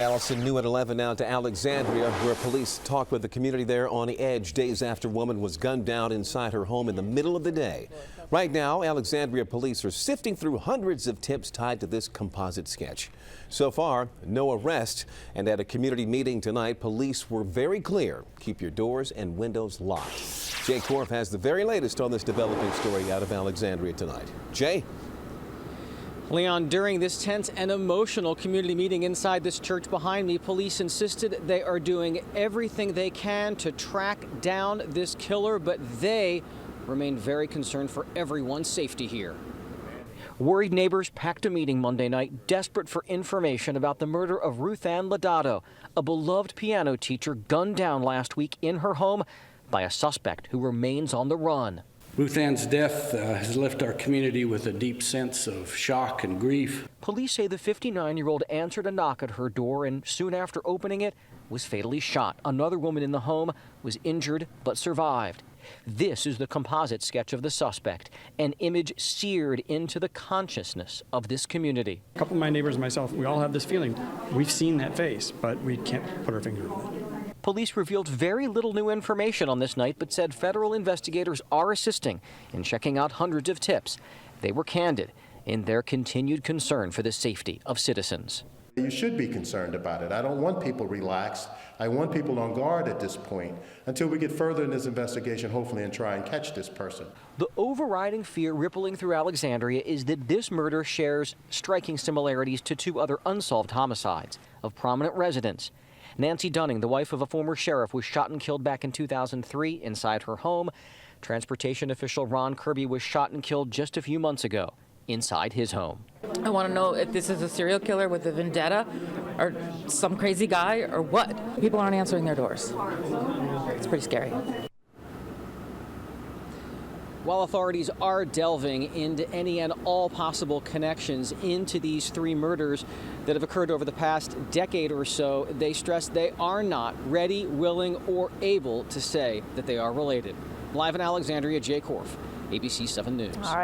Allison, new at 11 now to Alexandria, where police talk with the community there on edge days after a woman was gunned down inside her home in the middle of the day. Right now, Alexandria police are sifting through hundreds of tips tied to this composite sketch. So far, no arrests, and at a community meeting tonight, police were very clear. Keep your doors and windows locked. Jay Korf has the very latest on this developing story out of Alexandria tonight. Jay? Leon, during this tense and emotional community meeting inside this church behind me, police insisted they are doing everything they can to track down this killer, but they remain very concerned for everyone's safety here. Worried neighbors packed a meeting Monday night, desperate for information about the murder of Ruth Ann Lodato, a beloved piano teacher gunned down last week in her home by a suspect who remains on the run. Ruth Ann's death has left our community with a deep sense of shock and grief. Police say the 59-year-old answered a knock at her door and soon after opening it was fatally shot. Another woman in the home was injured but survived. This is the composite sketch of the suspect, an image seared into the consciousness of this community. A couple of my neighbors and myself, we all have this feeling. We've seen that face, but we can't put our finger on it. Police revealed very little new information on this night, but said federal investigators are assisting in checking out hundreds of tips. They were candid in their continued concern for the safety of citizens. You should be concerned about it. I don't want people relaxed. I want people on guard at this point until we get further in this investigation, hopefully, and try and catch this person. The overriding fear rippling through Alexandria is that this murder shares striking similarities to two other unsolved homicides of prominent residents. Nancy Dunning, the wife of a former sheriff, was shot and killed back in 2003 inside her home. Transportation official Ron Kirby was shot and killed just a few months ago inside his home. I want to know if this is a serial killer with a vendetta or some crazy guy or what. People aren't answering their doors. It's pretty scary. While authorities are delving into any and all possible connections into these three murders that have occurred over the past decade or so, they stress they are not ready, willing, or able to say that they are related. Live in Alexandria, Jay Korf, ABC 7 News.